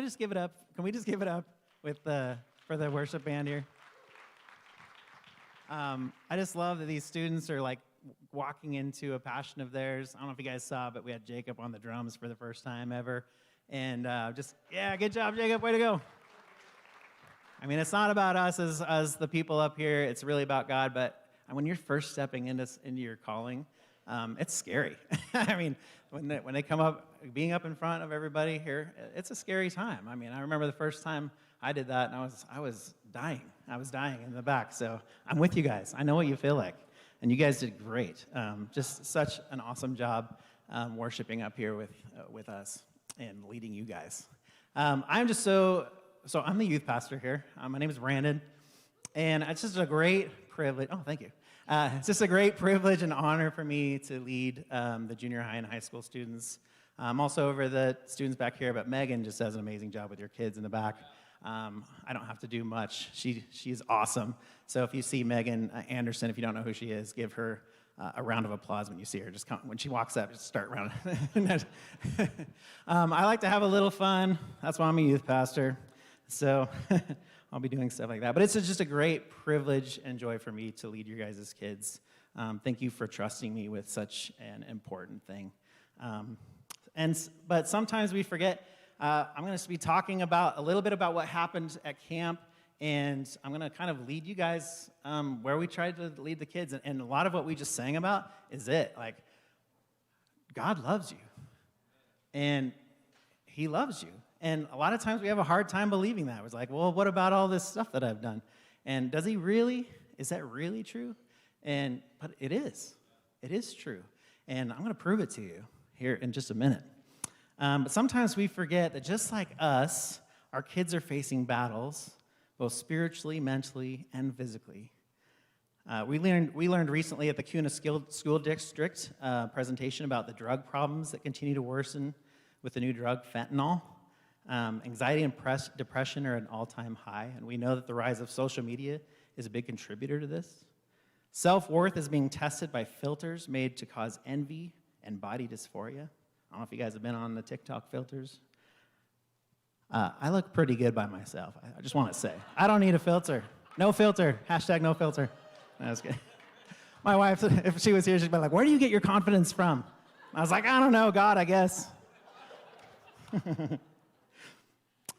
just give it up? Can we just give it up for the worship band here? I just love that these students are like walking into a passion of theirs. I don't know if you guys saw, but we had Jacob on the drums for the first time ever. And good job, Jacob, way to go. I mean, it's not about us as the people up here. It's really about God. But when you're first stepping into your calling, it's scary. I mean, when they come up, being up in front of everybody here, it's a scary time. I mean, I remember the first time I did that, and I was dying. I was dying in the back. So I'm with you guys. I know what you feel like, and you guys did great. Just such an awesome job worshiping up here with us and leading you guys. I'm just so I'm the youth pastor here. My name is Brandon, and it's just a great privilege. Oh, thank you. It's just a great privilege and honor for me to lead the junior high and high school students. I'm also over the students back here, but Megan just does an amazing job with your kids in the back. I don't have to do much. She's awesome. So if you see Megan Anderson, if you don't know who she is, give her a round of applause when you see her. Just when she walks up, just start around. I like to have a little fun. That's why I'm a youth pastor. So I'll be doing stuff like that. But it's just a great privilege and joy for me to lead your guys' kids. Thank you for trusting me with such an important thing. But sometimes we forget. I'm going to be talking a little bit about what happened at camp, and I'm going to kind of lead you guys where we tried to lead the kids. And a lot of what we just sang about is it. Like, God loves you, and He loves you. And a lot of times we have a hard time believing that. It's like, well, what about all this stuff that I've done? And does He really? Is that really true? But it is. It is true. And I'm going to prove it to you here in just a minute. But sometimes we forget that just like us, our kids are facing battles, both spiritually, mentally, and physically. We learned recently at the Kuna School District presentation about the drug problems that continue to worsen with the new drug, fentanyl. Anxiety and depression are at an all-time high, and we know that the rise of social media is a big contributor to this. Self-worth is being tested by filters made to cause envy and body dysphoria. I don't know if you guys have been on the TikTok filters. I look pretty good by myself. I just want to say. I don't need a filter. No filter. Hashtag no filter. No, that's good. My wife, if she was here, she'd be like, where do you get your confidence from? I was like, I don't know, God, I guess.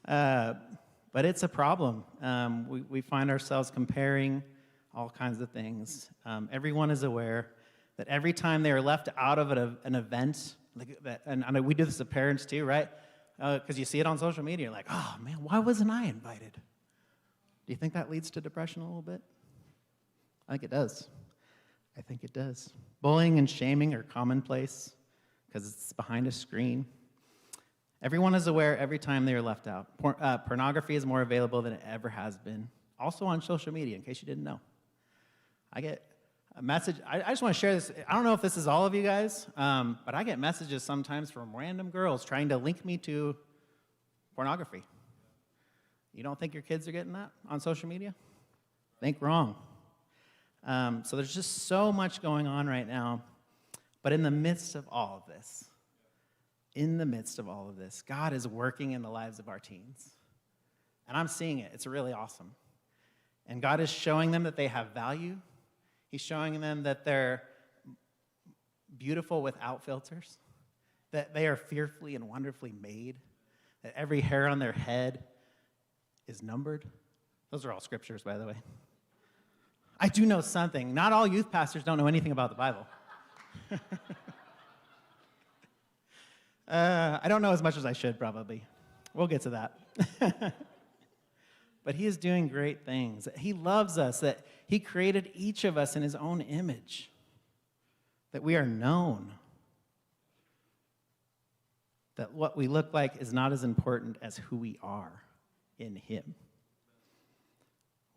But it's a problem. We find ourselves comparing all kinds of things. Everyone is aware that every time they are left out of an event, like that, and I know we do this as parents too, right? Because you see it on social media, you're like, oh man, why wasn't I invited? Do you think that leads to depression a little bit? I think it does. I think it does. Bullying and shaming are commonplace because it's behind a screen. Everyone is aware every time they are left out. Pornography is more available than it ever has been. Also on social media, in case you didn't know. I get a message. I just want to share this. I don't know if this is all of you guys, but I get messages sometimes from random girls trying to link me to pornography. You don't think your kids are getting that on social media? Think wrong. So there's just so much going on right now. But in the midst of all of this, God is working in the lives of our teens. And I'm seeing it. It's really awesome. And God is showing them that they have value. He's showing them that they're beautiful without filters, that they are fearfully and wonderfully made, that every hair on their head is numbered. Those are all scriptures, by the way. I do know something. Not all youth pastors don't know anything about the Bible. I don't know as much as I should, probably. We'll get to that. But He is doing great things. He loves us, that He created each of us in His own image, that we are known, that what we look like is not as important as who we are in Him.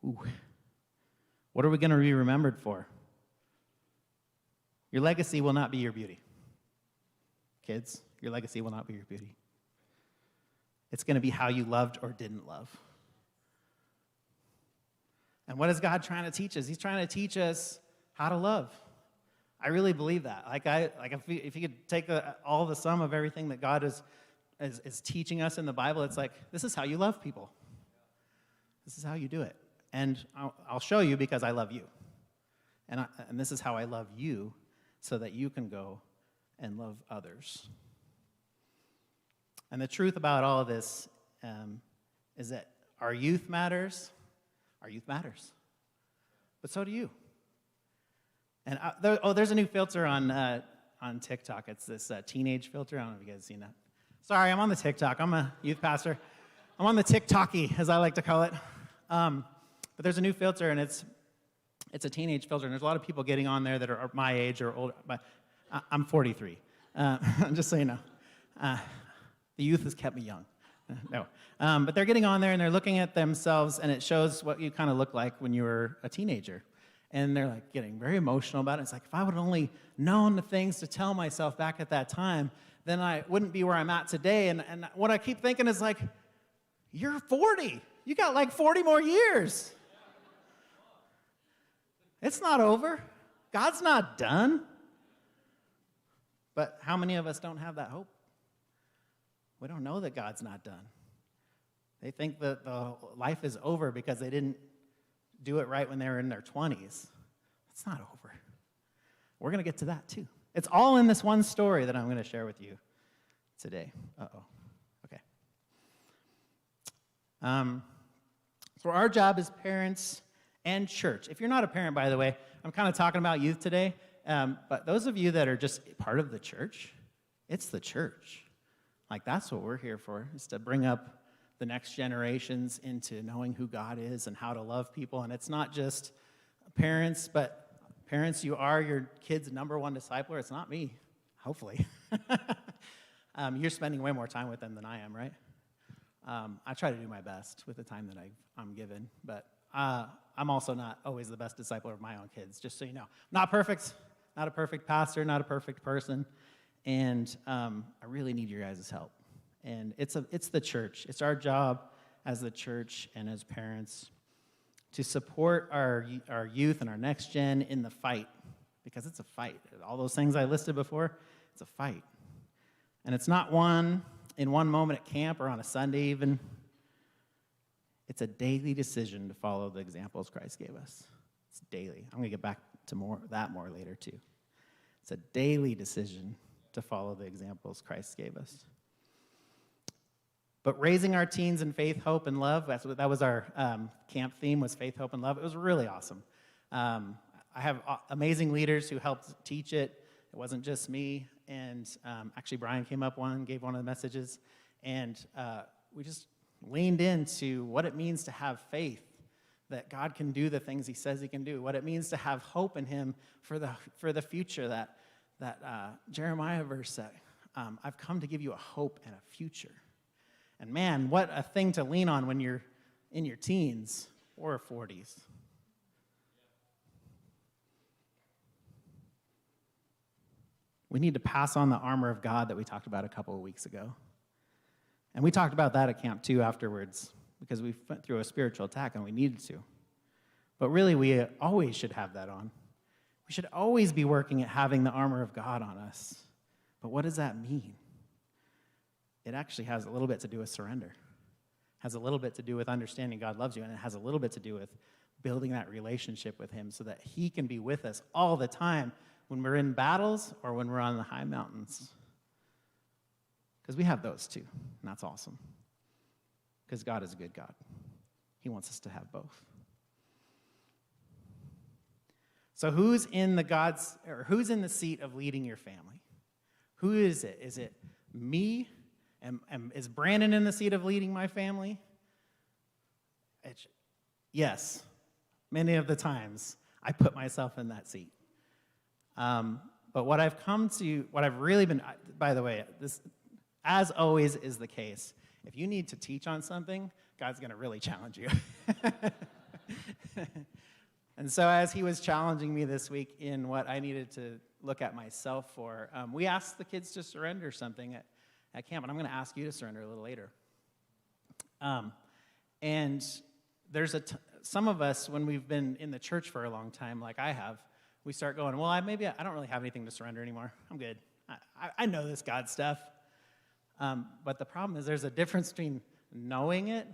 Ooh. What are we going to be remembered for? Your legacy will not be your beauty. Kids, your legacy will not be your beauty. It's going to be how you loved or didn't love. And what is God trying to teach us? He's trying to teach us how to love. I really believe that. If you could take all the sum of everything that God is teaching us in the Bible. It's like, this is how you love people. This is how you do it. And I'll show you because I love you. And this is how I love you so that you can go and love others. And the truth about all of this is that our youth matters. Our youth matters. But so do you. And there's a new filter on TikTok. It's this teenage filter. I don't know if you guys have seen that. Sorry, I'm on the TikTok. I'm a youth pastor. I'm on the TikToky, as I like to call it. But there's a new filter, and it's a teenage filter. And there's a lot of people getting on there that are my age or older. But I'm 43. Just so you know. The youth has kept me young. No. But they're getting on there, and they're looking at themselves, and it shows what you kind of look like when you were a teenager. And they're like getting very emotional about it. It's like, if I would have only known the things to tell myself back at that time, then I wouldn't be where I'm at today. And what I keep thinking is like, you're 40. You got like 40 more years. It's not over. God's not done. But how many of us don't have that hope? We don't know that God's not done. They think that the life is over because they didn't do it right when they were in their 20s. It's not over. We're going to get to that too. It's all in this one story that I'm going to share with you today. Okay. So our job as parents and church. If you're not a parent, by the way, I'm kind of talking about youth today, but those of you that are just part of the church, it's the church. Like, that's what we're here for, is to bring up the next generations into knowing who God is and how to love people. And it's not just parents, but parents, you are your kid's number one discipler. It's not me, hopefully. You're spending way more time with them than I am, right? I try to do my best with the time that I'm given, but I'm also not always the best discipler of my own kids, just so you know. Not perfect, not a perfect pastor, not a perfect person, and I really need your guys' help. And it's the church. It's our job as the church and as parents to support our youth and our next gen in the fight, because it's a fight. All those things I listed before, it's a fight. And it's not in one moment at camp or on a Sunday even. It's a daily decision to follow the examples Christ gave us. It's daily. I'm going to get back to more later too. It's a daily decision to follow the examples Christ gave us. But raising our teens in faith, hope, and love, that was our camp theme, was faith, hope, and love. It was really awesome. I have amazing leaders who helped teach it. It wasn't just me. And actually, Brian came up gave one of the messages. And we just leaned into what it means to have faith, that God can do the things he says he can do, what it means to have hope in him for the future, that Jeremiah verse that I've come to give you a hope and a future. And man, what a thing to lean on when you're in your teens or 40s. We need to pass on the armor of God that we talked about a couple of weeks ago. And we talked about that at camp too afterwards, because we went through a spiritual attack and we needed to. But really, we always should have that on. We should always be working at having the armor of God on us. But what does that mean? It actually has a little bit to do with surrender. It has a little bit to do with understanding God loves you, and it has a little bit to do with building that relationship with him so that he can be with us all the time when we're in battles or when we're on the high mountains. Because we have those too, and that's awesome. Because God is a good God. He wants us to have both. So who's in the seat of leading your family? Who is it? Is it me? Is Brandon in the seat of leading my family? Yes. Many of the times, I put myself in that seat. But what I've really been, by the way, this, as always is the case, if you need to teach on something, God's going to really challenge you. And so as he was challenging me this week in what I needed to look at myself for, we asked the kids to surrender something at camp, and I'm going to ask you to surrender a little later. And there's some of us, when we've been in the church for a long time, like I have, we start going, well, I don't really have anything to surrender anymore. I'm good. I know this God stuff. But the problem is there's a difference between knowing it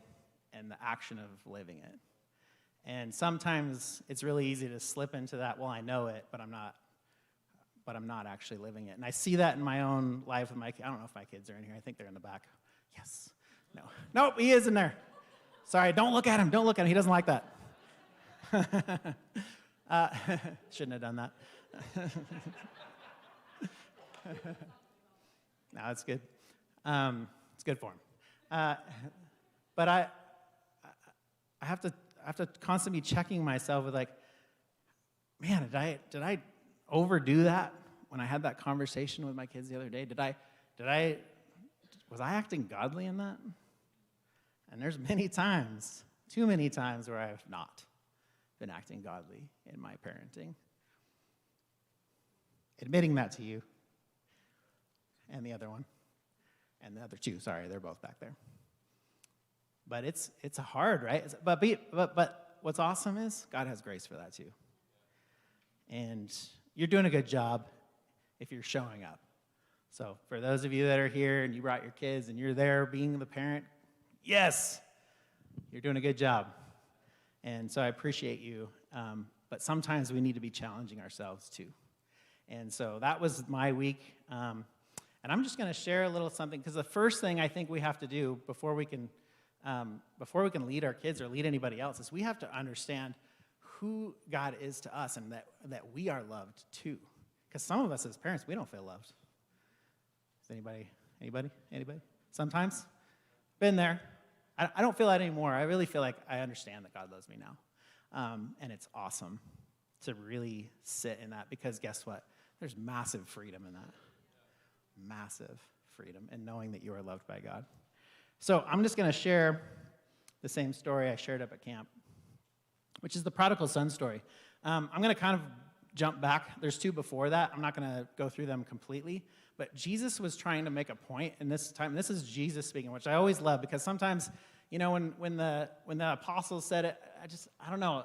and the action of living it. And sometimes it's really easy to slip into that, well, I know it, but I'm not actually living it. And I see that in my own life with I don't know if my kids are in here. I think they're in the back. Yes. No. Nope, he is in there. Sorry, don't look at him. Don't look at him. He doesn't like that. Shouldn't have done that. No, it's good. It's good for him. But I have to constantly be checking myself with like, man, did I overdo that when I had that conversation with my kids the other day? Was I acting godly in that? And there's too many times where I have not been acting godly in my parenting. Admitting that to you. And the other one. And the other two, sorry, they're both back there. But it's hard, right? But what's awesome is God has grace for that too. And you're doing a good job if you're showing up. So for those of you that are here and you brought your kids and you're there being the parent, yes, you're doing a good job. And so I appreciate you. But sometimes we need to be challenging ourselves too. And so that was my week. And I'm just going to share a little something, because the first thing I think we have to do before we can lead our kids or lead anybody else is we have to understand who God is to us and that we are loved too. Because some of us as parents, we don't feel loved. Is anybody? Sometimes? Been there. I don't feel that anymore. I really feel like I understand that God loves me now. And it's awesome to really sit in that, because guess what? There's massive freedom in that. Massive freedom in knowing that you are loved by God. So I'm just going to share the same story I shared up at camp, which is the prodigal son story. I'm going to kind of jump back. There's two before that. I'm not going to go through them completely. But Jesus was trying to make a point, and this is Jesus speaking, which I always love, because sometimes, when the apostles said it, I don't know.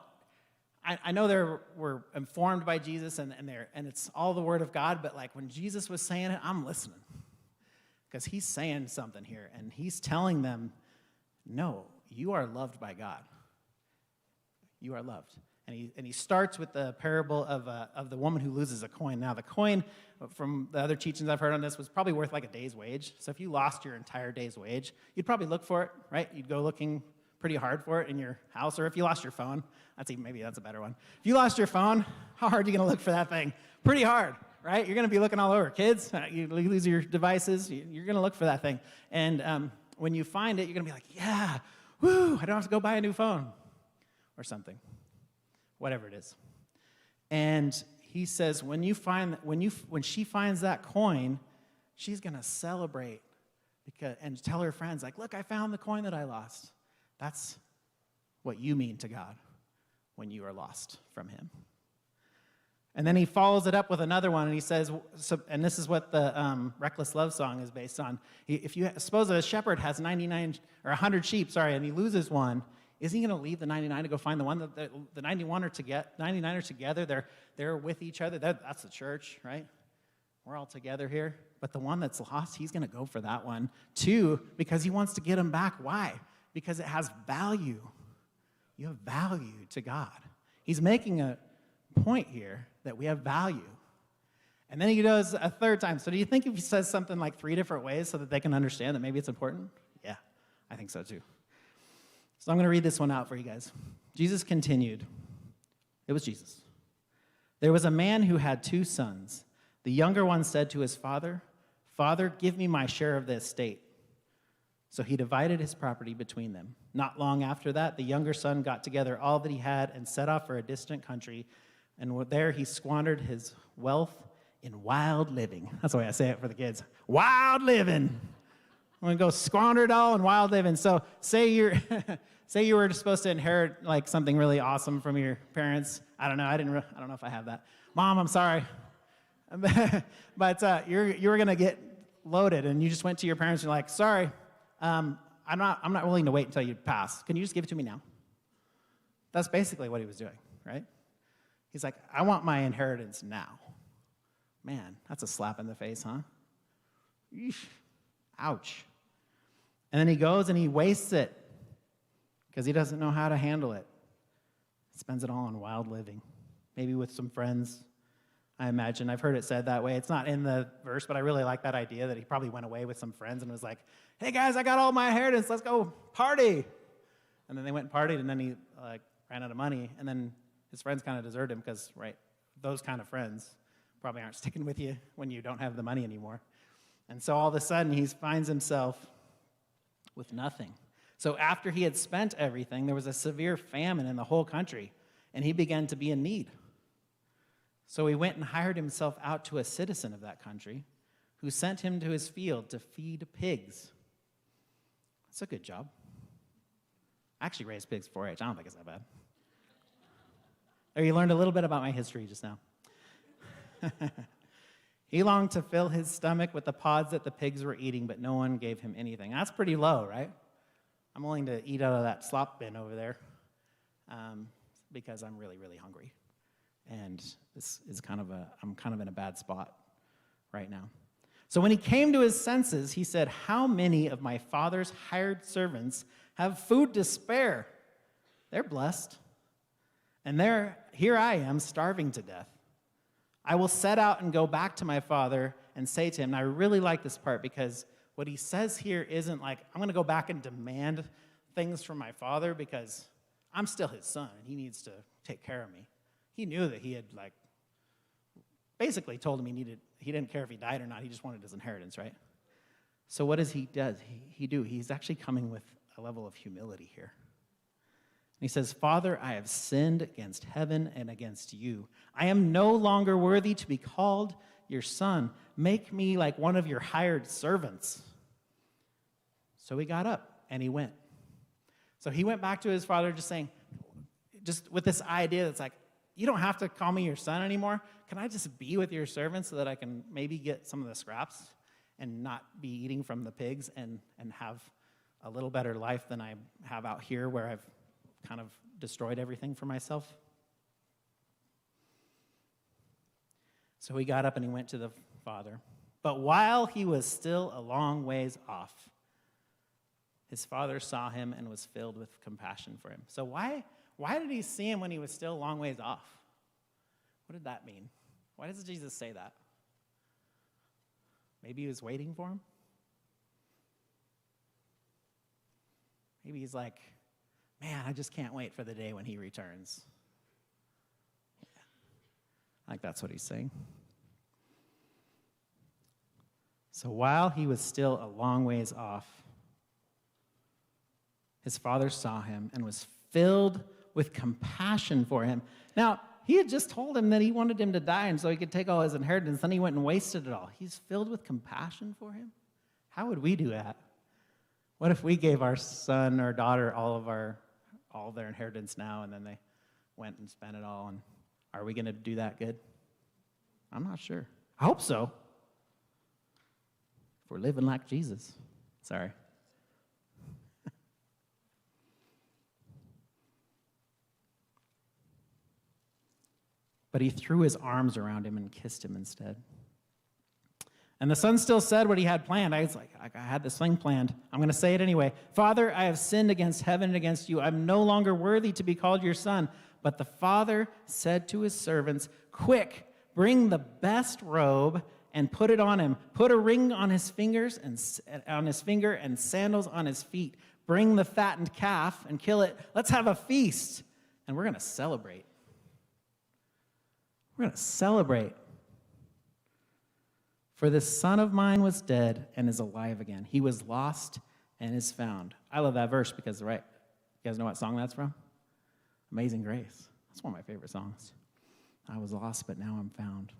I know they were informed by Jesus, and it's all the word of God, but like when Jesus was saying it, I'm listening. Because he's saying something here, and he's telling them, no, you are loved by God. You are loved. And he starts with the parable of the woman who loses a coin. Now, the coin, from the other teachings I've heard on this, was probably worth like a day's wage. So if you lost your entire day's wage, you'd probably look for it, right? You'd go looking pretty hard for it in your house. Or if you lost your phone, maybe that's a better one. If you lost your phone, how hard are you going to look for that thing? Pretty hard, right? You're going to be looking all over. Kids, you lose your devices, you're going to look for that thing. And when you find it, you're going to be like, yeah, woo, I don't have to go buy a new phone or something. Whatever it is. And he says, when she finds that coin, she's going to celebrate and tell her friends, like, look, I found the coin that I lost. That's what you mean to God when you are lost from him. And then he follows it up with another one, and he says, and this is what the Reckless Love song is based on. If you suppose that a shepherd has 99 or 100 sheep, and he loses one, is he going to leave the 99 to go find the one that the 99 are together? They're with each other. That's the church, right? We're all together here. But the one that's lost, he's going to go for that one too, because he wants to get him back. Why? Because it has value. You have value to God. He's making a point here that we have value. And then he does a third time. So do you think if he says something like 3 different ways so that they can understand that maybe it's important? Yeah, I think so too. So I'm going to read this one out for you guys. Jesus continued. It was Jesus. There was a man who had 2 sons. The younger one said to his father, "Father, give me my share of the estate." So he divided his property between them. Not long after that, the younger son got together all that he had and set off for a distant country. And there he squandered his wealth in wild living. That's the way I say it for the kids. Wild living. I'm going to go squander it all in wild living. So say you were supposed to inherit like something really awesome from your parents. I don't know. I don't know if I have that. Mom, I'm sorry. But you were going to get loaded, and you just went to your parents and you're like, sorry, I'm not willing to wait until you pass. Can you just give it to me now? That's basically what he was doing, right? He's like, I want my inheritance now. Man, that's a slap in the face, huh? Eesh. Ouch. And then he goes and he wastes it because he doesn't know how to handle it. He spends it all on wild living, maybe with some friends, I imagine. I've heard it said that way. It's not in the verse, but I really like that idea that he probably went away with some friends and was like, hey guys, I got all my inheritance, let's go party. And then they went and partied, and then he ran out of money, and then his friends kind of deserted him because, right, those kind of friends probably aren't sticking with you when you don't have the money anymore. And so all of a sudden, he finds himself with nothing. So after he had spent everything, there was a severe famine in the whole country, and he began to be in need. So he went and hired himself out to a citizen of that country who sent him to his field to feed pigs. That's a good job. I actually raised pigs 4-H. I don't think it's that bad. There, you learned a little bit about my history just now. He longed to fill his stomach with the pods that the pigs were eating, but no one gave him anything. That's pretty low, right? I'm willing to eat out of that slop bin over there because I'm really, really hungry. And this is I'm kind of in a bad spot right now. So when he came to his senses, he said, how many of my father's hired servants have food to spare? They're blessed. And here I am, starving to death. I will set out and go back to my father and say to him, and I really like this part because what he says here isn't like, I'm going to go back and demand things from my father because I'm still his son and he needs to take care of me. He knew that he had basically told him he didn't care if he died or not, he just wanted his inheritance, right? So what does he do? He's actually coming with a level of humility here. He says, Father, I have sinned against heaven and against you. I am no longer worthy to be called your son. Make me like one of your hired servants. So he got up and he went. So he went back to his father just with this idea that's like, you don't have to call me your son anymore. Can I just be with your servant so that I can maybe get some of the scraps and not be eating from the pigs and have a little better life than I have out here where I've kind of destroyed everything for myself? So he got up and he went to the father. But while he was still a long ways off, his father saw him and was filled with compassion for him. So why did he see him when he was still a long ways off? What did that mean? Why does Jesus say that? Maybe he was waiting for him? Maybe he's like, man, I just can't wait for the day when he returns. Yeah. I think that's what he's saying. So while he was still a long ways off, his father saw him and was filled with compassion for him. Now, he had just told him that he wanted him to die and so he could take all his inheritance. Then he went and wasted it all. He's filled with compassion for him? How would we do that? What if we gave our son or daughter all of their inheritance now and then they went and spent it all? And are we going to do that good? I'm not sure. I hope so. If we're living like Jesus. Sorry. But he threw his arms around him and kissed him instead. And the son still said what he had planned. I was like, I had this thing planned. I'm going to say it anyway. Father, I have sinned against heaven and against you. I'm no longer worthy to be called your son. But the father said to his servants, quick, bring the best robe and put it on him. Put a ring on his fingers and on his finger and sandals on his feet. Bring the fattened calf and kill it. Let's have a feast. And we're going to celebrate. We're going to celebrate. For this son of mine was dead and is alive again. He was lost and is found. I love that verse because, right, you guys know what song that's from? Amazing Grace. That's one of my favorite songs. I was lost, but now I'm found.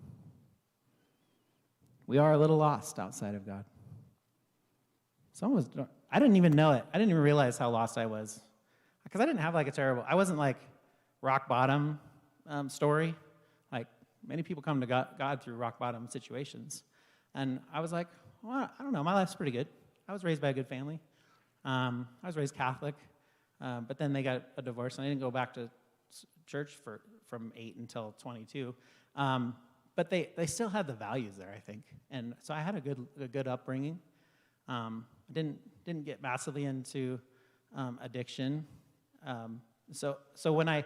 We are a little lost outside of God. I didn't even know it. I didn't even realize how lost I was. Because I didn't have I wasn't like rock bottom story. Like many people come to God through rock bottom situations. And I was like, well, I don't know, my life's pretty good. I was raised by a good family. I was raised Catholic, but then they got a divorce, and I didn't go back to church from 8 until 22. But they still had the values there, I think. And so I had a good upbringing. I didn't get massively into addiction. So when I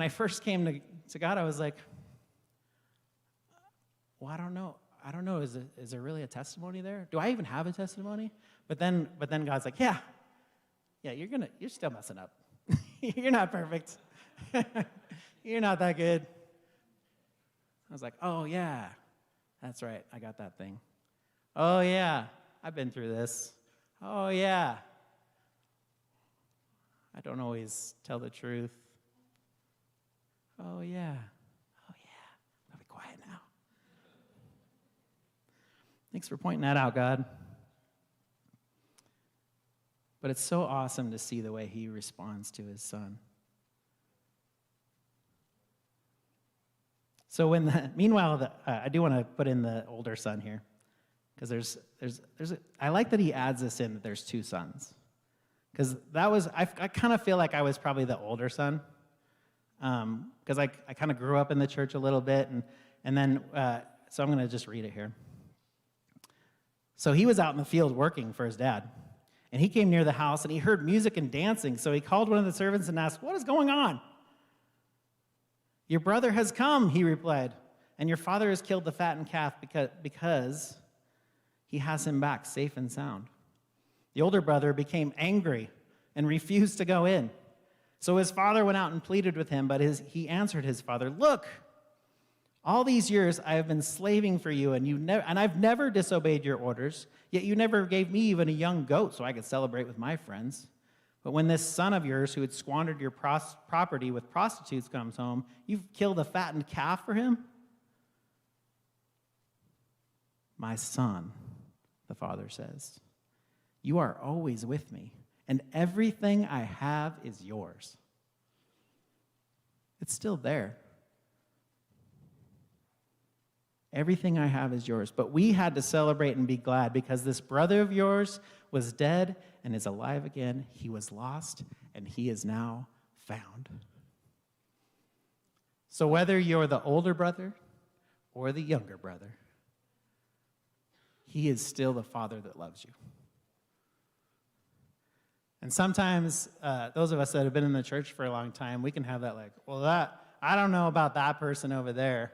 first came to God, I was like, well, I don't know. Is there really a testimony there? Do I even have a testimony? But then God's like, yeah, you're still messing up. You're not perfect. You're not that good. I was like, oh yeah, that's right. I got that thing. Oh yeah, I've been through this. Oh yeah, I don't always tell the truth. Oh yeah. I'll be quiet now. Thanks for pointing that out, God. But it's so awesome to see the way he responds to his son. So meanwhile, I do want to put in the older son here, because I like that he adds this in that there's two sons, because I kind of feel like I was probably the older son, because I kind of grew up in the church a little bit, and then so I'm going to just read it here. So he was out in the field working for his dad, and he came near the house and he heard music and dancing. So he called one of the servants and asked, "What is going on?" "Your brother has come," he replied, "and your father has killed the fattened calf because he has him back safe and sound." The older brother became angry and refused to go in. So his father went out and pleaded with him, but he answered his father, "Look, all these years I have been slaving for you, and I've never disobeyed your orders, yet you never gave me even a young goat so I could celebrate with my friends. But when this son of yours who had squandered your property with prostitutes comes home, you've killed a fattened calf for him?" "My son," the father says, "you are always with me, and everything I have is yours." It's still there. Everything I have is yours. But we had to celebrate and be glad because this brother of yours was dead and is alive again. He was lost and he is now found. So whether you're the older brother or the younger brother, he is still the father that loves you. And sometimes those of us that have been in the church for a long time, we can have that like, well, I don't know about that person over there.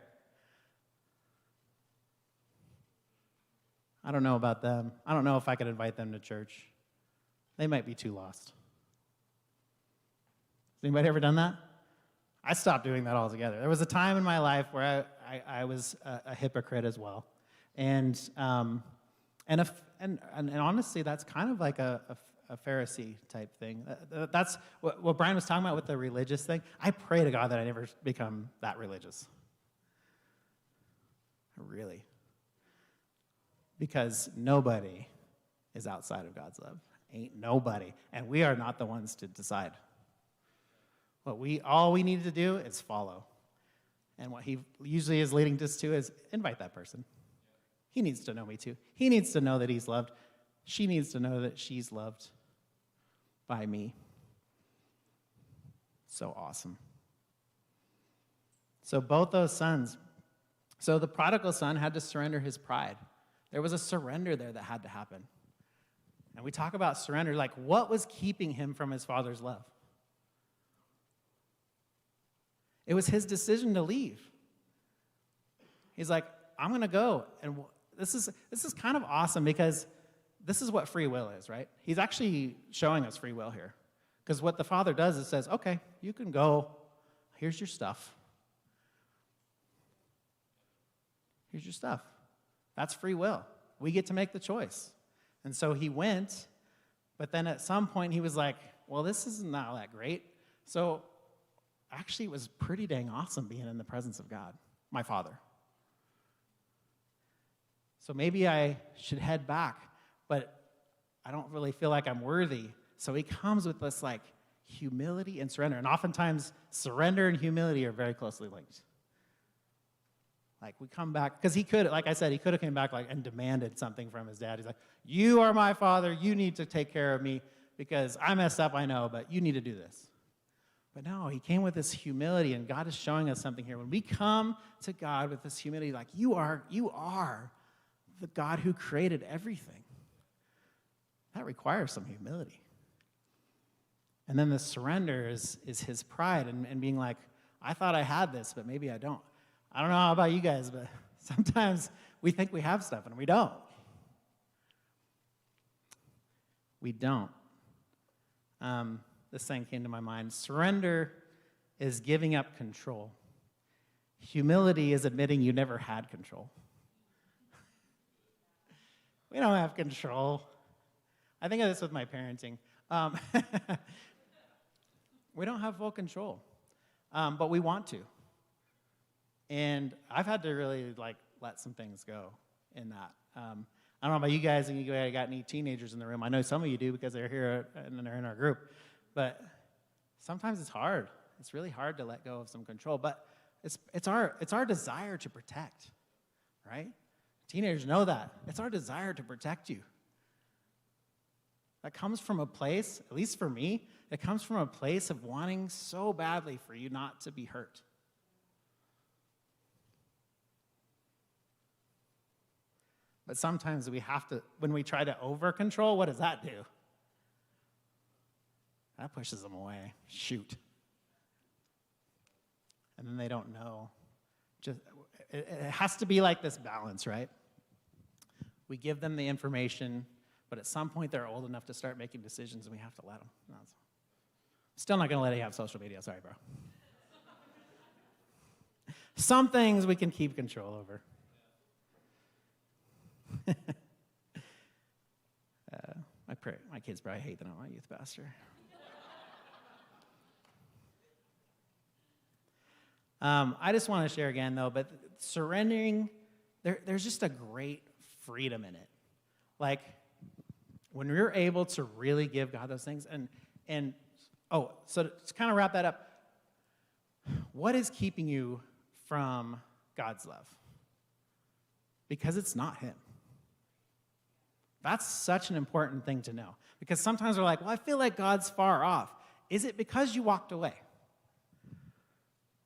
I don't know about them. I don't know if I could invite them to church. They might be too lost. Has anybody ever done that? I stopped doing that altogether. There was a time in my life where I was a hypocrite as well. And honestly, that's kind of like a Pharisee type thing. That's what Brian was talking about with the religious thing. I pray to God that I never become that religious. Really. Because nobody is outside of God's love. Ain't nobody. And we are not the ones to decide. All we need to do is follow. And what he usually is leading us to is invite that person. He needs to know me too. He needs to know that he's loved. She needs to know that she's loved by me. So awesome. So both those sons. So the prodigal son had to surrender his pride. There was a surrender there that had to happen. And we talk about surrender, like what was keeping him from his father's love? It was his decision to leave. He's like, I'm going to go. And this is kind of awesome because this is what free will is, right? He's actually showing us free will here. Because what the father does is says, okay, you can go. Here's your stuff. Here's your stuff. That's free will. We get to make the choice. And so he went, but then at some point he was like, well, this is not that great. So actually it was pretty dang awesome being in the presence of God, my father. So maybe I should head back, but I don't really feel like I'm worthy. So he comes with this like humility and surrender. And oftentimes surrender and humility are very closely linked. Like we come back, because he could, like I said, he could have came back like and demanded something from his dad. He's like, you are my father, you need to take care of me because I messed up, I know, but you need to do this. But no, he came with this humility, and God is showing us something here. When we come to God with this humility, like you are the God who created everything. that requires some humility. And then the surrender is his pride and being like, I thought I had this, but maybe I don't. I don't know how about you guys, but sometimes we think we have stuff and we don't. We don't. This thing came to my mind. Surrender is giving up control. Humility is admitting you never had control. We don't have control. I think of this with my parenting. We don't have full control, but we want to. And I've had to really let some things go in that. I don't know about you guys, and you got any teenagers in the room. I know some of you do because they're here and they're in our group. But sometimes it's hard. It's really hard to let go of some control. But it's our desire to protect, right? Teenagers know that. It's our desire to protect you. That comes from a place, at least for me, it comes from a place of wanting so badly for you not to be hurt. But sometimes we have to, when we try to over-control, what does that do? That pushes them away. Shoot. And then they don't know. It has to be like this balance, right? We give them the information, but at some point they're old enough to start making decisions, and we have to let them. Still not going to let you have social media. Sorry, bro. Some things we can keep control over. My kids probably hate that I'm a youth pastor. I just want to share again, though, but surrendering, there's just a great freedom in it. Like, when we're able to really give God those things, so to kind of wrap that up, what is keeping you from God's love? Because it's not Him. That's such an important thing to know. Because sometimes we're like, well, I feel like God's far off. Is it because you walked away?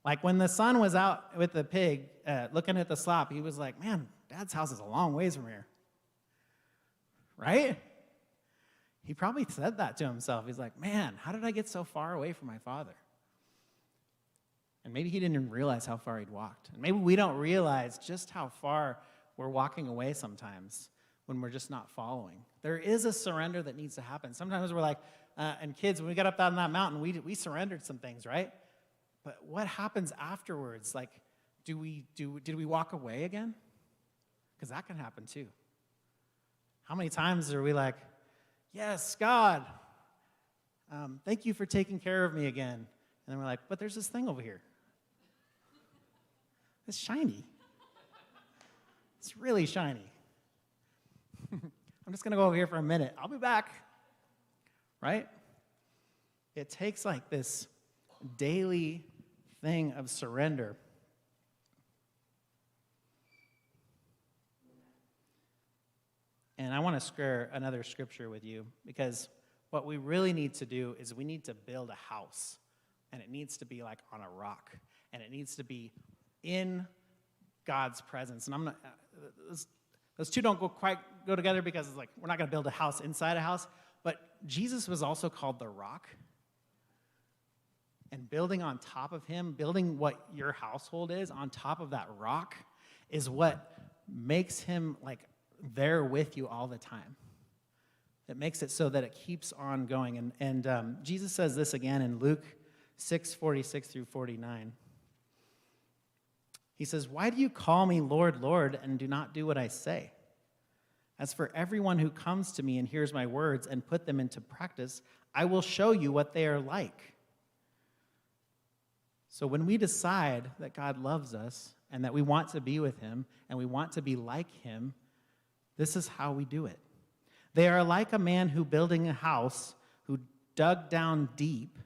Like when the son was out with the pig looking at the slop, he was like, man, Dad's house is a long ways from here. Right? He probably said that to himself. He's like, man, how did I get so far away from my father? And maybe he didn't even realize how far he'd walked. And maybe we don't realize just how far we're walking away sometimes when we're just not following. There is a surrender that needs to happen. Sometimes we're like, and kids, when we got up on that mountain, we surrendered some things, right? But what happens afterwards? Like, did we walk away again? Because that can happen too. How many times are we like, yes, God, thank you for taking care of me again. And then we're like, but there's this thing over here. It's shiny. It's really shiny. I'm just going to go over here for a minute. I'll be back. Right? It takes like this daily thing of surrender. And I want to share another scripture with you, because what we really need to do is we need to build a house, and it needs to be like on a rock, and it needs to be in God's presence. And I'm not, those two don't quite go together, because it's like we're not going to build a house inside a house, but Jesus was also called the rock. And building on top of him, building what your household is on top of that rock is what makes him like there with you all the time. It makes it so that it keeps on going. And Jesus says this again in Luke 6:46 through 49. He says, "Why do you call me Lord, Lord, and do not do what I say? As for everyone who comes to me and hears my words and put them into practice, I will show you what they are like." So when we decide that God loves us and that we want to be with him and we want to be like him, this is how we do it. They are like a man who building a house, who dug down deep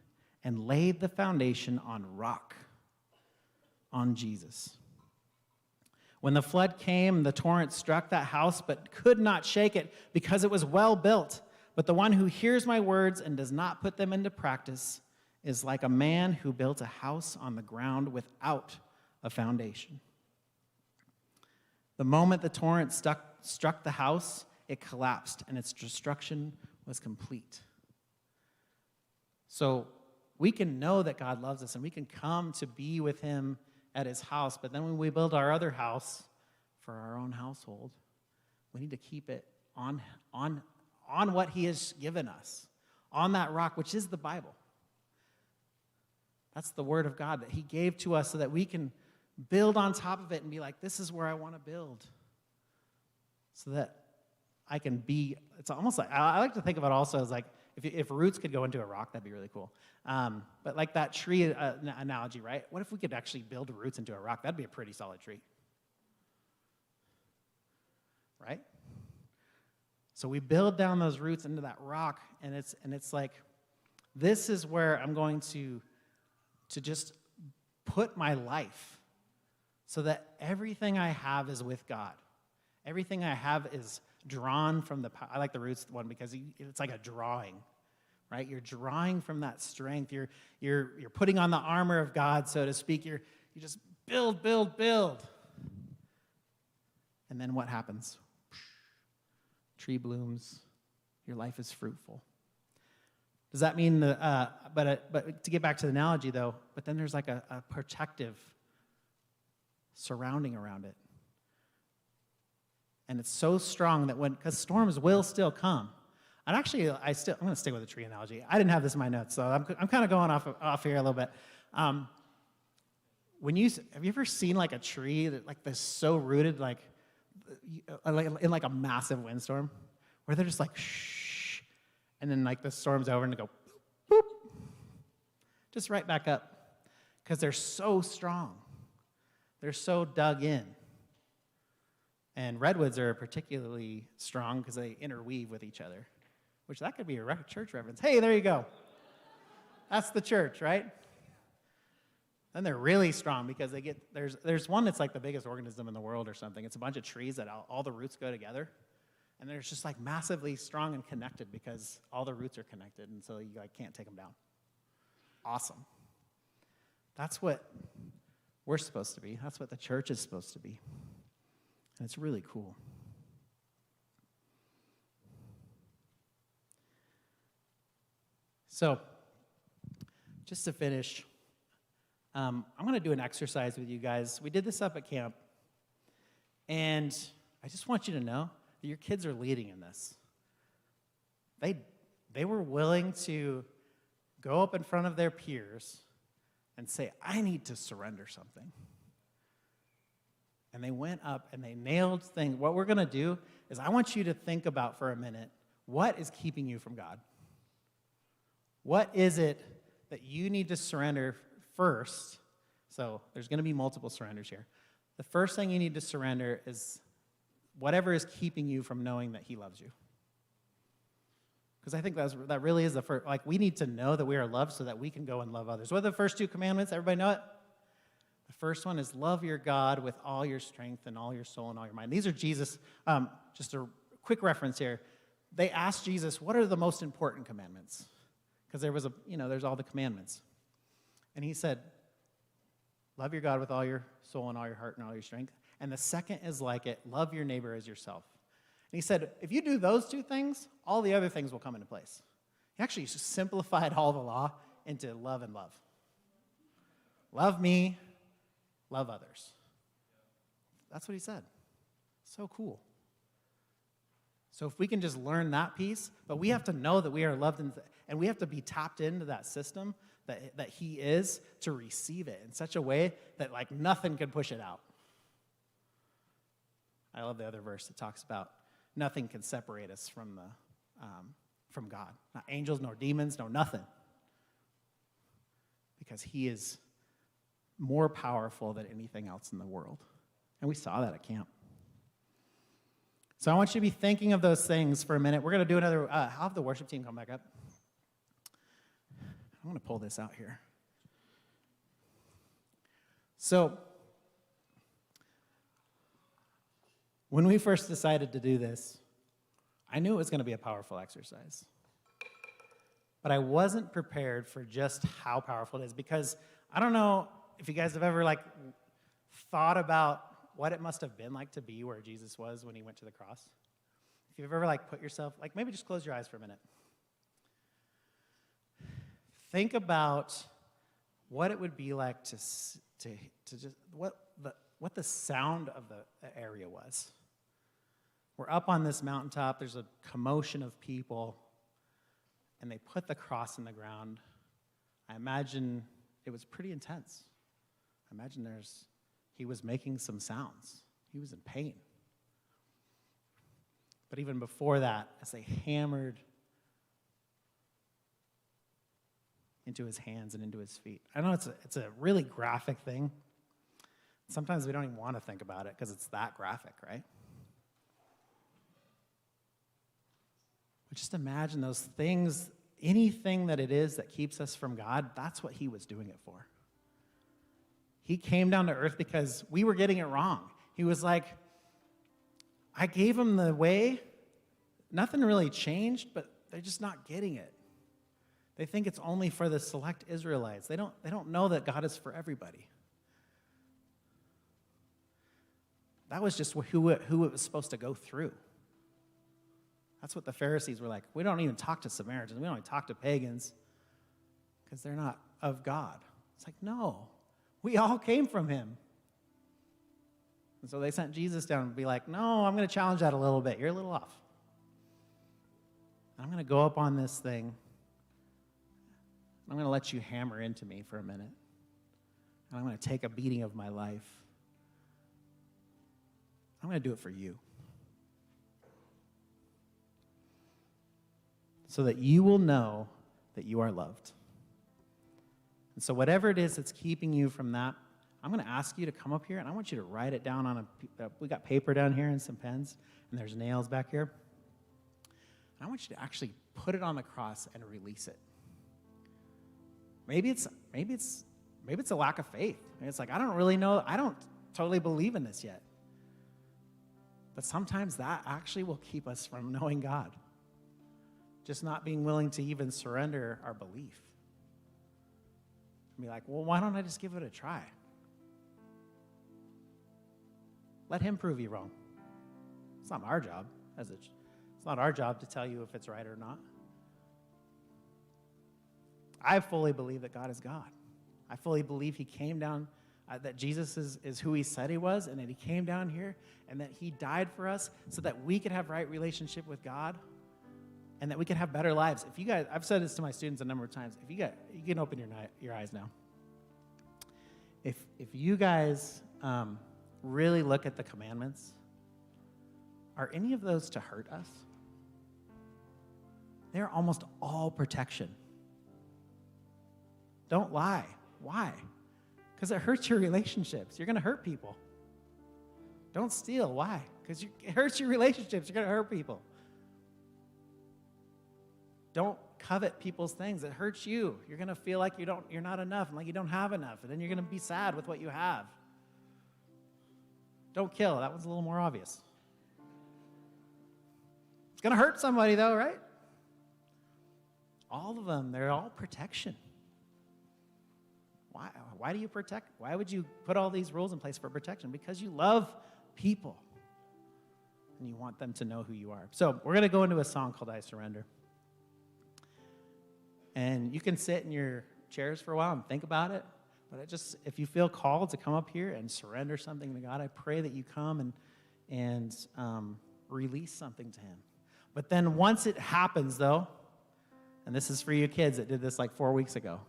and laid the foundation on rock, on Jesus. When the flood came, the torrent struck that house, but could not shake it because it was well built. But the one who hears my words and does not put them into practice is like a man who built a house on the ground without a foundation. The moment the torrent struck the house, it collapsed and its destruction was complete. So we can know that God loves us and we can come to be with him at his house, but then when we build our other house for our own household, we need to keep it on what he has given us, on that rock, which is the Bible. That's the word of God that he gave to us so that we can build on top of it and be like, this is where I want to build. So that I can be, it's almost like, I like to think of it also as like, if roots could go into a rock, that'd be really cool. But like that tree analogy, right? What if we could actually build roots into a rock? That'd be a pretty solid tree. Right? So we build down those roots into that rock, and it's like, this is where I'm going to just put my life so that everything I have is with God. Everything I have is drawn from the power. I like the roots one because it's like a drawing, right? You're drawing from that strength. You're putting on the armor of God, so to speak. You just build. And then what happens? Tree blooms. Your life is fruitful. Does that mean but to get back to the analogy though, but then there's like a protective surrounding around it. And it's so strong that because storms will still come. And actually, I'm going to stick with the tree analogy. I didn't have this in my notes, so I'm kind of going off here a little bit. Have you ever seen like a tree that's so rooted like in like a massive windstorm, where they're just like shh, and then like the storm's over and they go boop, just right back up, because they're so strong, they're so dug in. And redwoods are particularly strong because they interweave with each other, which that could be a church reference. Hey, there you go. That's the church, right? Then they're really strong because there's one that's like the biggest organism in the world or something. It's a bunch of trees that all the roots go together. And they're just like massively strong and connected because all the roots are connected, and so you like can't take them down. Awesome. That's what we're supposed to be. That's what the church is supposed to be. And it's really cool. So, just to finish, I'm going to do an exercise with you guys. We did this up at camp, and I just want you to know that your kids are leading in this. They were willing to go up in front of their peers and say, I need to surrender something. And they went up and they nailed things. What we're going to do is I want you to think about for a minute, what is keeping you from God? What is it that you need to surrender first? So there's going to be multiple surrenders here. The first thing you need to surrender is whatever is keeping you from knowing that he loves you. Because I think that really is the first. Like, we need to know that we are loved so that we can go and love others. What are the first two commandments? Everybody know it? The first one is love your God with all your strength and all your soul and all your mind. These are Jesus. Just a quick reference here. They asked Jesus, what are the most important commandments? Because there's all the commandments. And he said, love your God with all your soul and all your heart and all your strength. And the second is like it, love your neighbor as yourself. And he said, if you do those two things, all the other things will come into place. He actually simplified all the law into love and love. Love me, love others. That's what he said. So cool. So if we can just learn that piece, but we have to know that we are loved, and we have to be tapped into that system that he is to receive it in such a way that like nothing can push it out. I love the other verse that talks about nothing can separate us from God. Not angels, nor demons, nor nothing. Because he is more powerful than anything else in the world. And we saw that at camp. So I want you to be thinking of those things for a minute. We're going to do another, I'll have the worship team come back up. I'm going to pull this out here. So, when we first decided to do this, I knew it was going to be a powerful exercise. But I wasn't prepared for just how powerful it is, because I don't know if you guys have ever thought about what it must have been like to be where Jesus was when he went to the cross. if you've ever like put yourself, like maybe just close your eyes for a minute. Think about what it would be like to just, what the sound of the area was. We're up on this mountaintop, there's a commotion of people, and they put the cross in the ground. I imagine it was pretty intense. I imagine he was making some sounds. He was in pain. But even before that, as they hammered into his hands and into his feet. I know it's a really graphic thing. Sometimes we don't even want to think about it because it's that graphic, right? But just imagine those things, anything that it is that keeps us from God, that's what he was doing it for. He came down to earth because we were getting it wrong. He was like, I gave them the way. Nothing really changed, but they're just not getting it. They think it's only for the select Israelites. They don't know that God is for everybody. That was just who it was supposed to go through. That's what the Pharisees were like. We don't even talk to Samaritans. We don't even talk to pagans because they're not of God. It's like, no, we all came from him. And so they sent Jesus down and be like, no, I'm going to challenge that a little bit. You're a little off. I'm going to go up on this thing. I'm going to let you hammer into me for a minute. And I'm going to take a beating of my life. I'm going to do it for you. So that you will know that you are loved. And so whatever it is that's keeping you from that, I'm going to ask you to come up here, and I want you to write it down on we got paper down here and some pens, and there's nails back here. And I want you to actually put it on the cross and release it. Maybe it's a lack of faith. Maybe it's like, I don't really know, I don't totally believe in this yet. But sometimes that actually will keep us from knowing God. Just not being willing to even surrender our belief. And be like, well, why don't I just give it a try? Let him prove you wrong. It's not our job. It's not our job to tell you if it's right or not. I fully believe that God is God. I fully believe he came down, that Jesus is who he said he was, and that he came down here, and that he died for us so that we could have right relationship with God, and that we could have better lives. If you guys, I've said this to my students a number of times, you can open your eyes now. If you guys really look at the commandments, are any of those to hurt us? They're almost all protection. Don't lie. Why? Because it hurts your relationships. You're going to hurt people. Don't steal. Why? Because it hurts your relationships. You're going to hurt people. Don't covet people's things. It hurts you. You're going to feel like you're not enough and like you don't have enough. And then you're going to be sad with what you have. Don't kill. That one's a little more obvious. It's going to hurt somebody though, right? All of them, they're all protection. Why do you protect? Why would you put all these rules in place for protection? Because you love people and you want them to know who you are. So we're going to go into a song called I Surrender. And you can sit in your chairs for a while and think about it. But if you feel called to come up here and surrender something to God, I pray that you come and release something to him. But then once it happens, though, and this is for you kids that did this like 4 weeks ago.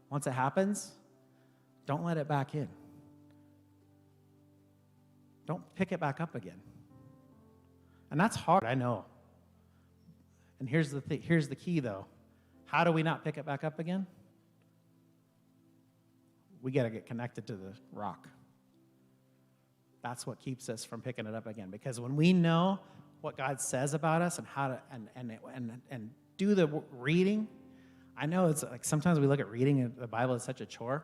Once it happens, don't let it back in. Don't pick it back up again. And that's hard, I know. And here's the key, though. How do we not pick it back up again? We got to get connected to the rock. That's what keeps us from picking it up again. Because when we know what God says about us and how to and do the reading, I know it's like sometimes we look at reading the Bible as such a chore,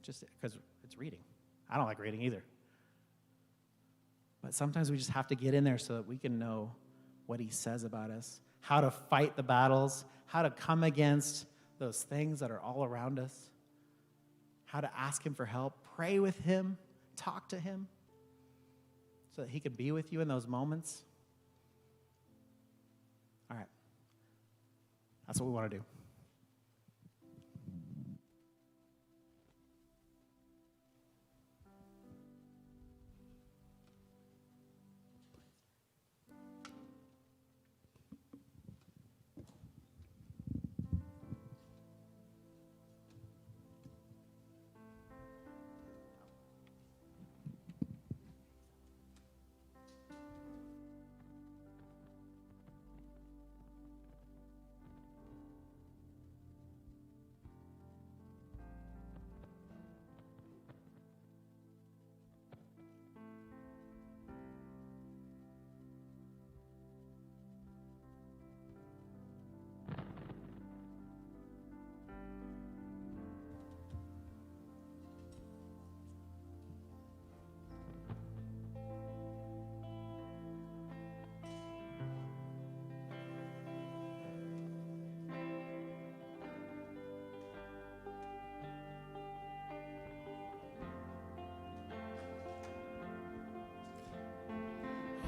just because it's reading. I don't like reading either. But sometimes we just have to get in there so that we can know what he says about us, how to fight the battles, how to come against those things that are all around us, how to ask him for help, pray with him, talk to him, so that he can be with you in those moments. That's what we want to do.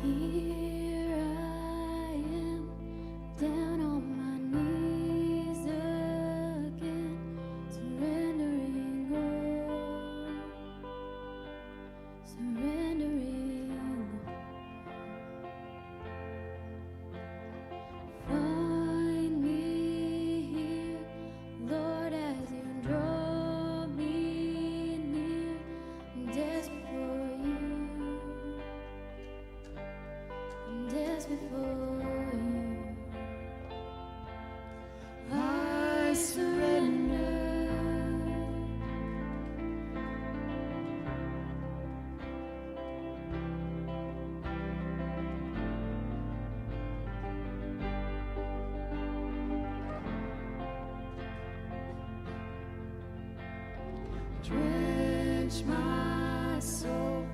Here I am, down on my knees again, surrendering all, surrendering all. Find me here, Lord, as you draw me near. I'm desperate for you. I'm desperate for you. I surrender. Drench my soul,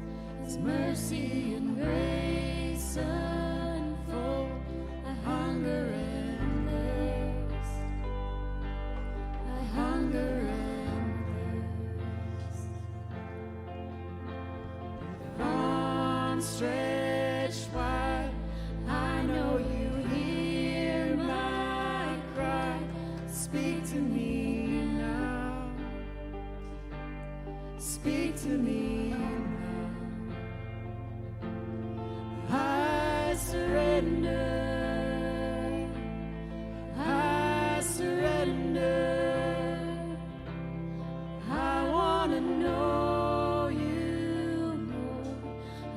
His mercy and grace unfold. I hunger and thirst. I hunger and thirst. Arms stretched wide, I know you hear my cry. Speak to me now. Speak to me now. I surrender. I surrender. I want to know you more.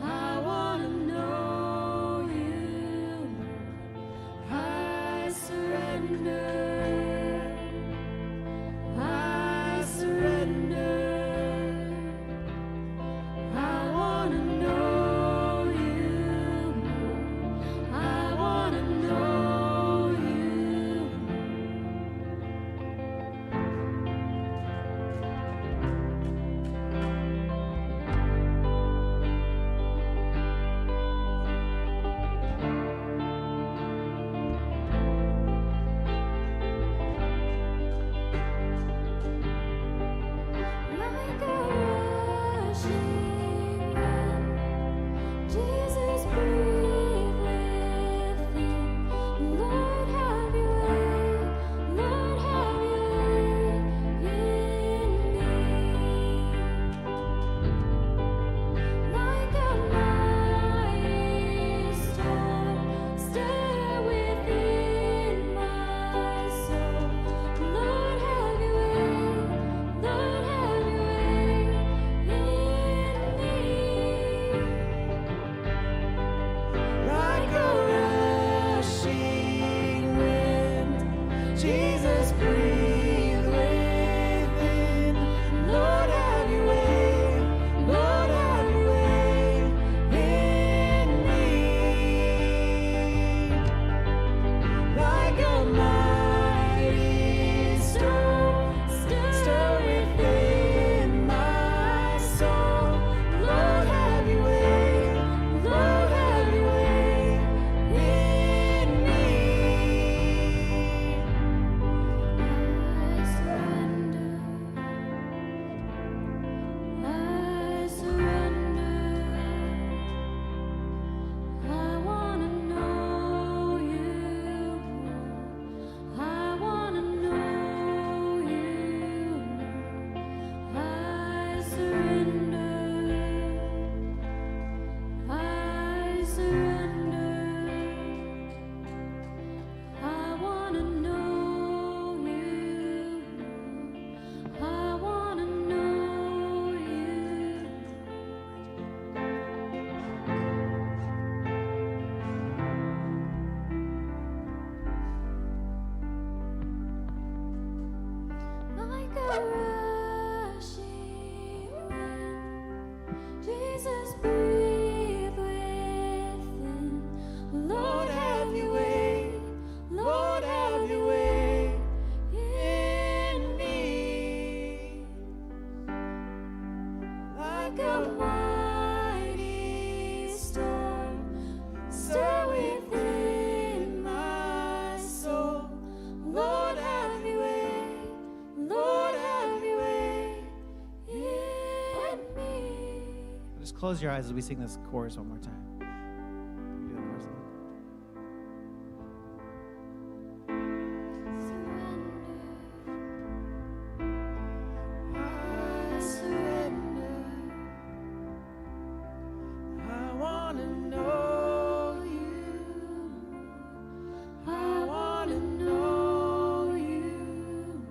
I want to know you more. I surrender. I surrender. I want to know you more. I want to know you more. Like a rushing wind, Jesus, breathe within. Lord, have your way. Lord, have your way in me. Like a mighty storm, stir within my soul. Lord, have your way. Lord, have your way in me. Like a rushing wind, Jesus, breathe within. Lord, have your way. Lord, have your way in me. Like a mighty storm, stir within my soul. Lord, have your way. Lord, have your way in me. like a mighty storm, stir within my soul. Lord, have your way. Lord, have your way in me. Just close your eyes as we sing this chorus one more time. Do the chorus again. I surrender. I want to know you. I want to know you.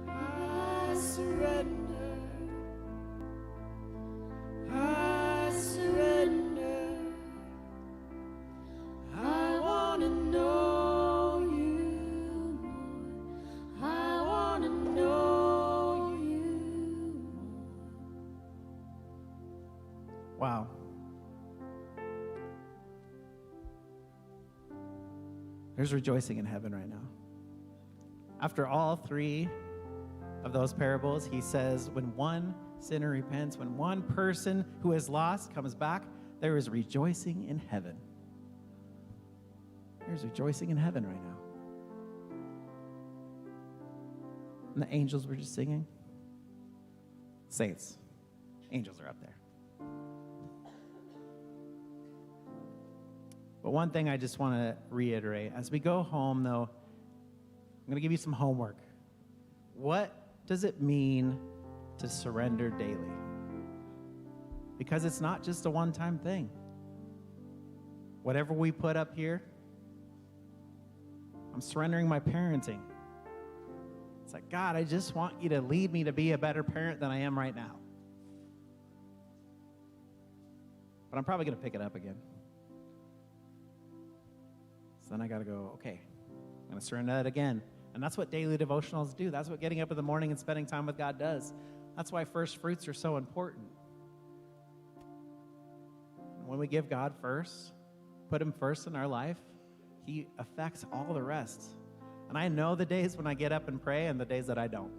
I surrender. I surrender. I want to know you. I want to know you. Wow. There's rejoicing in heaven right now. After all three of those parables, he says, when one sinner repents, when one person who is lost comes back, there is rejoicing in heaven. There's rejoicing in heaven right now. And the angels were just singing. Saints, angels are up there. But one thing I just want to reiterate, as we go home, though, I'm going to give you some homework. What does it mean to surrender daily? Because it's not just a one-time thing. Whatever we put up here, I'm surrendering my parenting. It's like, God, I just want you to lead me to be a better parent than I am right now. But I'm probably going to pick it up again. So then I got to go, okay, I'm going to surrender that again. And that's what daily devotionals do. That's what getting up in the morning and spending time with God does. That's why first fruits are so important. When we give God first, put him first in our life, he affects all the rest. And I know the days when I get up and pray and the days that I don't.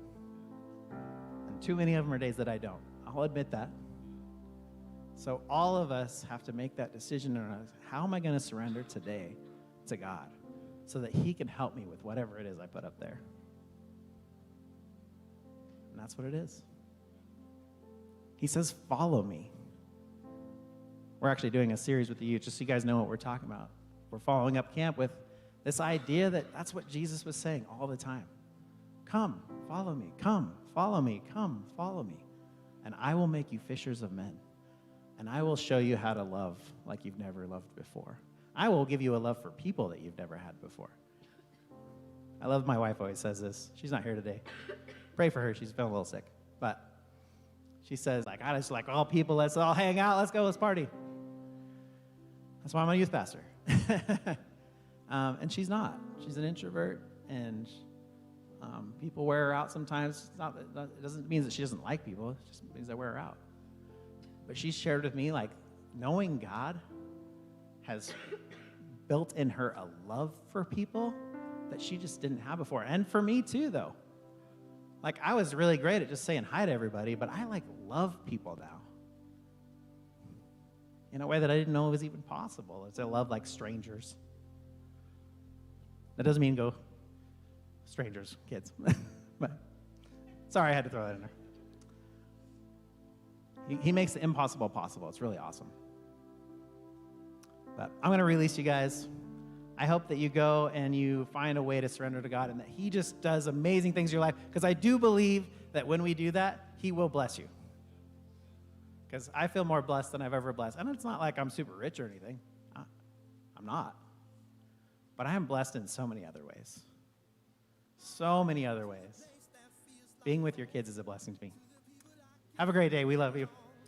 And too many of them are days that I don't. I'll admit that. So all of us have to make that decision. How am I going to surrender today to God so that he can help me with whatever it is I put up there? And that's what it is. He says, follow me. We're actually doing a series with the youth, just so you guys know what we're talking about. We're following up camp with this idea that that's what Jesus was saying all the time. Come, follow me. Come, follow me. Come, follow me. And I will make you fishers of men. And I will show you how to love like you've never loved before. I will give you a love for people that you've never had before. I love my wife always says this. She's not here today. Pray for her. She's feeling a little sick. But she says, like, I just like all people. Let's all hang out. Let's go. Let's party. That's why I'm a youth pastor. And she's not. She's an introvert, and people wear her out sometimes. It doesn't mean that she doesn't like people. It just means they wear her out. But she shared with me, like, knowing God has built in her a love for people that she just didn't have before. And for me, too, though. Like, I was really great at just saying hi to everybody, but I, like, love people now in a way that I didn't know was even possible. It's I love, like, strangers. That doesn't mean go strangers, kids. But sorry, I had to throw that in there. He makes the impossible possible. It's really awesome. But I'm going to release you guys. I hope that you go and you find a way to surrender to God and that he just does amazing things in your life. Because I do believe that when we do that, he will bless you. Because I feel more blessed than I've ever blessed. And it's not like I'm super rich or anything. I'm not. But I am blessed in so many other ways. So many other ways. Being with your kids is a blessing to me. Have a great day. We love you.